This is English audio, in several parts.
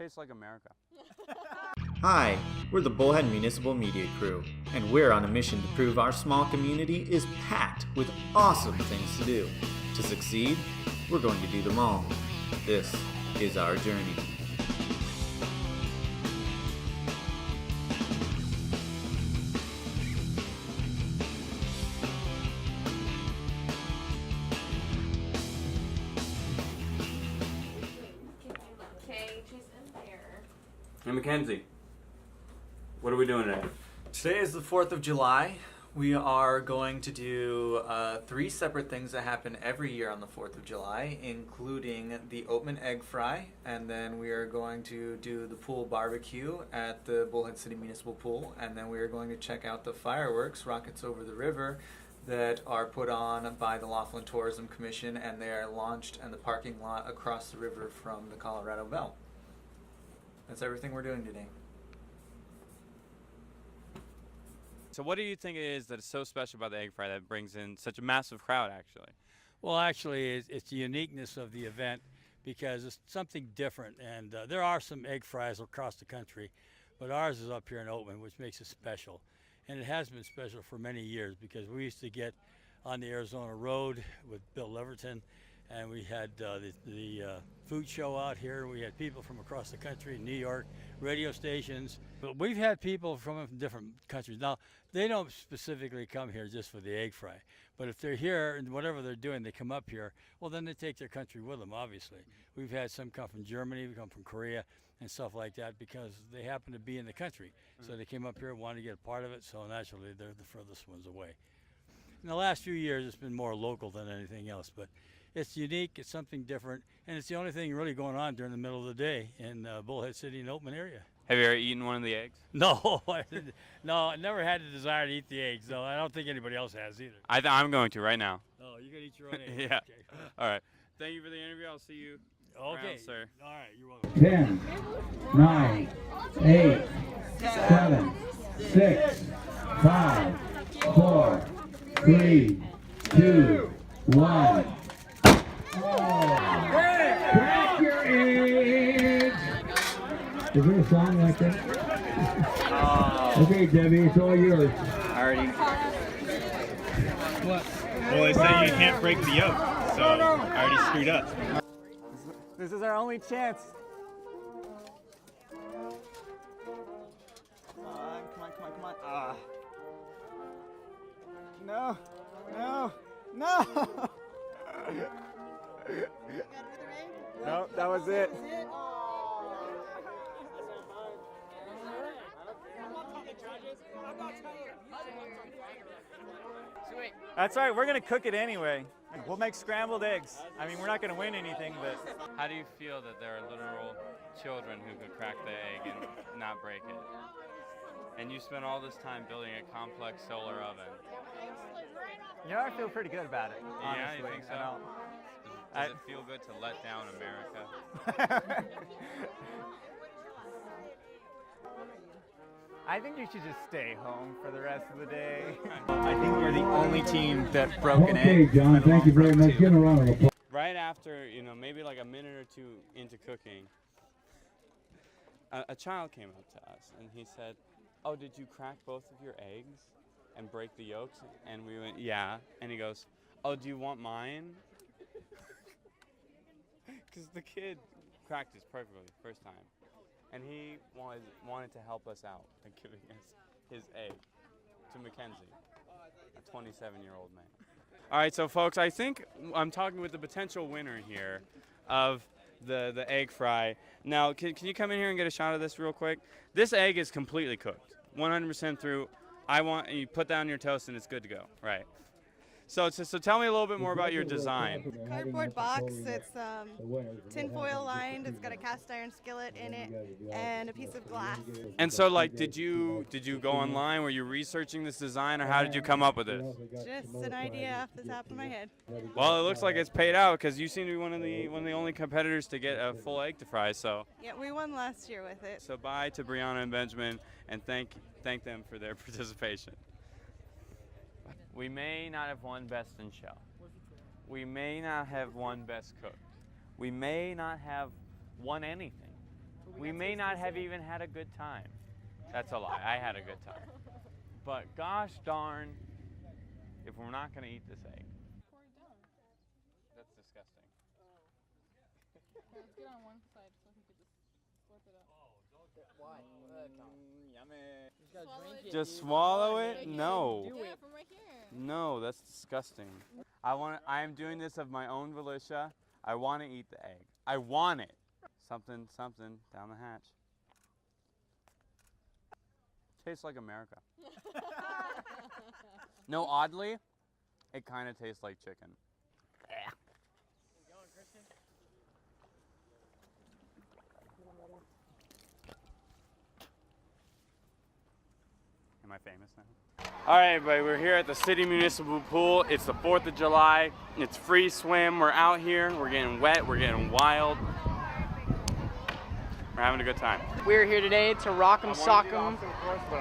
tastes like America. Hi, we're the Bullhead Municipal Media Crew, and we're on a mission to prove our small community is packed with awesome things to do. To succeed, we're going to do them all. This is our journey. Hey Mackenzie, what are we doing today? Today is the 4th of July. We are going to do 3 separate things that happen every year on the 4th of July, including the Oatman Egg Fry, and then we are going to do the pool barbecue at the Bullhead City Municipal Pool, and then we are going to check out the fireworks, Rockets Over the River, that are put on by the Laughlin Tourism Commission, and they are launched in the parking lot across the river from the Colorado Bell. That's everything we're doing today. So what do you think it is that is so special about the egg fry that brings in such a massive crowd, actually? Well, actually, it's the uniqueness of the event because it's something different. And there are some egg fries across the country, but ours is up here in Oatman, which makes it special. And it has been special for many years because we used to get on the Arizona Road with Bill Leverton, and we had the food show out here. We had people from across the country, New York, radio stations. But we've had people from different countries. Now, they don't specifically come here just for the egg fry. But if they're here and whatever they're doing, they come up here, well, then they take their country with them, obviously. We've had some come from Germany, we come from Korea, and stuff like that because they happen to be in the country. So they came up here and wanted to get a part of it, so naturally they're the furthest ones away. In the last few years, it's been more local than anything else, but it's unique, it's something different, and it's the only thing really going on during the middle of the day in Bullhead City and Oatman area. Have you ever eaten one of the eggs? No, no, I never had the desire to eat the eggs, though. I don't think anybody else has either. I'm going to right now. Oh, you're going to eat your own eggs? Yeah. Okay. All right. Thank you for the interview. I'll see you around, sir. All right, you're welcome. 10, 9, 8, 7, 6, 5, 4, 3, 2, 1. Crack your eggs! Is there a song like that? Okay, Debbie, it's all yours. Already. What? Well, they say you can't break the yolk, so I already screwed up. This is our only chance. Come on. Ah. No. No, that was it. That's right, we're gonna cook it anyway. We'll make scrambled eggs. I mean, we're not gonna win anything, but... How do you feel that there are literal children who could crack the egg and not break it? And you spent all this time building a complex solar oven. You know, I feel pretty good about it, honestly. Yeah, you think so? Does it feel good to let down America? I think you should just stay home for the rest of the day. I think we're the only team that broke an egg. Okay, John, thank you very much. Give a round of applause. Right after, maybe like a minute or two into cooking, a child came up to us and he said, "Oh, did you crack both of your eggs and break the yolks?" And we went, "Yeah." And he goes, "Oh, do you want mine?" Because the kid cracked his perfectly first time. And he wanted to help us out by giving us his egg to Mackenzie, a 27-year-old man. All right, so folks, I think I'm talking with the potential winner here of the egg fry. Now, can you come in here and get a shot of this real quick? This egg is completely cooked, 100% through. You put that on your toast and it's good to go, right? So tell me a little bit more about your design. Cardboard box. It's tinfoil lined. It's got a cast iron skillet in it and a piece of glass. And so, like, did you go online? Were you researching this design, or how did you come up with this? Just an idea off the top of my head. Well, it looks like it's paid out because you seem to be one of the only competitors to get a full egg to fry. So. Yeah, we won last year with it. So bye to Brianna and Benjamin, and thank them for their participation. We may not have won Best in Show. We may not have won Best Cooked. We may not have won anything. We may not have even had a good time. That's a lie. I had a good time. But gosh darn, if we're not going to eat this egg. That's disgusting. Let's get on one side so he could just slurp it up. Why? Yummy. Just swallow it? No. Do it from right here. No, that's disgusting. I am doing this of my own volition. I want to eat the egg. I want it. Something down the hatch. Tastes like America. No, oddly, it kind of tastes like chicken. Am I famous now? All right, everybody, we're here at the City Municipal Pool. It's the 4th of July. It's free swim. We're out here. We're getting wet. We're getting wild. We're having a good time. We're here today to rock 'em, sock 'em,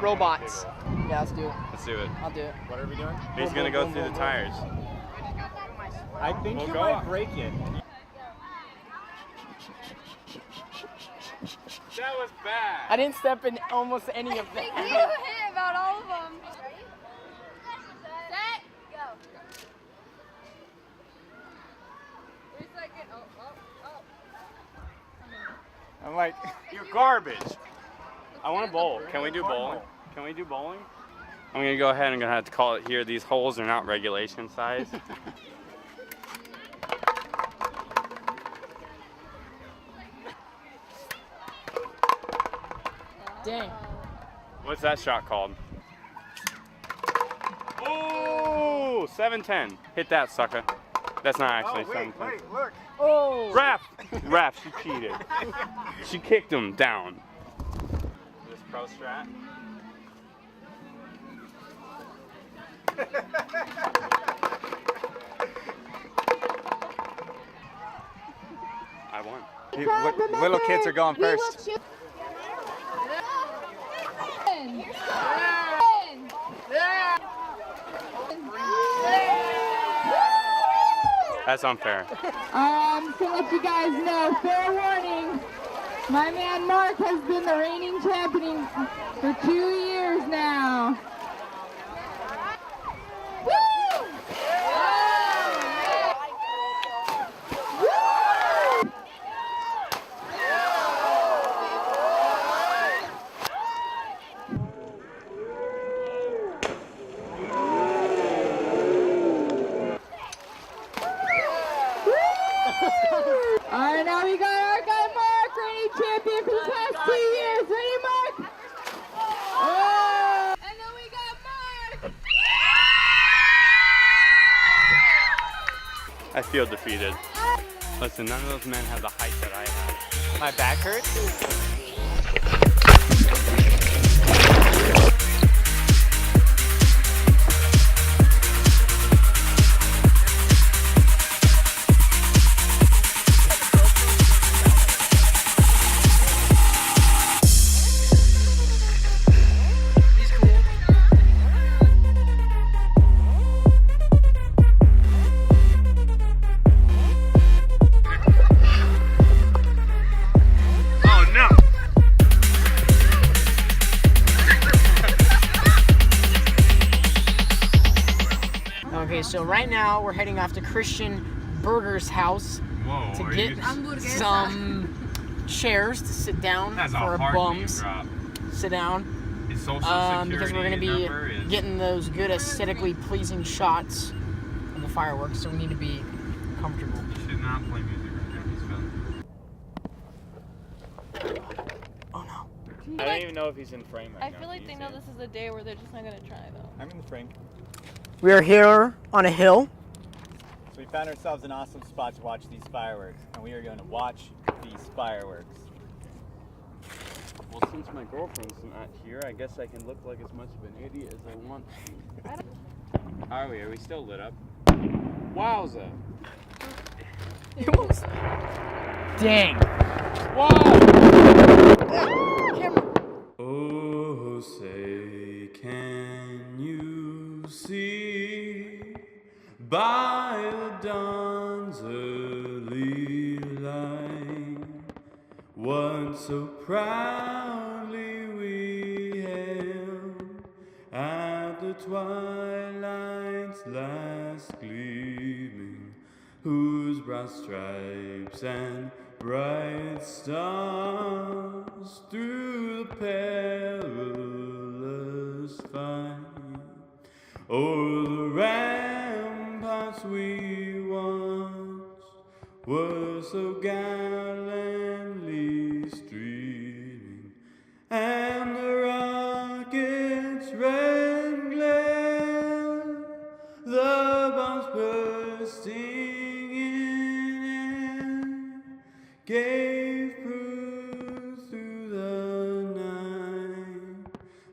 robots. Yeah, let's do it. Let's do it. I'll do it. What are we doing? He's gonna go through the tires. I think We'll you go might up. break it. That was bad. I didn't step in almost any of You that. hit about all of them. Set, go. 3 seconds. Oh. I'm like, You're garbage. I want to bowl. Can we do bowling? Can we do bowling? I'm gonna go ahead and gonna have to call it here. These holes are not regulation size. Dang. What's that shot called? Oh, 7-10. Hit that sucker. That's not actually 7-10. look. Oh. Rap, she cheated. She kicked him down. This pro strat. I won. Little kids are going first. That's unfair. To let you guys know, fair warning, my man Mark has been the reigning champion for 2 years now. Woo! All right, now we got our guy Mark, reigning champion for the past 2 years. Ready, Mark? Oh! And then we got Mark. I feel defeated. Listen, none of those men have the height that I have. My back hurts. Okay, so right now we're heading off to Christian Burger's house to get some chairs to sit down for our bums. Sit down. His social Because we're going to be getting those good aesthetically pleasing shots of the fireworks, so we need to be comfortable. You should not play music right now. Oh no. I don't even know if he's in frame right now. I feel like they know this is the day where they're just not gonna try though. I'm in the frame. We are here on a hill. So we found ourselves an awesome spot to watch these fireworks, and we are going to watch these fireworks. Well, since my girlfriend's not here, I guess I can look like as much of an idiot as I want to. Are we? Are we still lit up? Wowza! Dang. Oh, say, can you see by the dawn's early light what so proudly we hailed at the twilight's last gleaming, whose broad stripes and bright stars through the perilous fight o'er the ramparts we watched were so gallantly streaming, and the rocket's red glare, the bombs bursting in air, gave proof through the night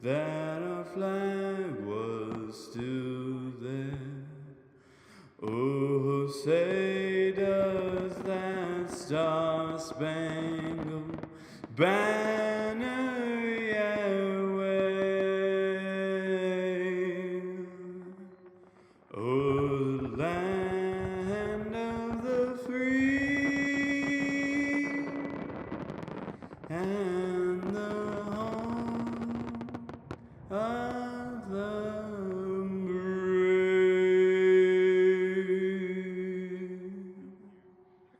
that our flag was still there. Oh, say does that star-spangled banner yet wave o'er the land of the free and the home of the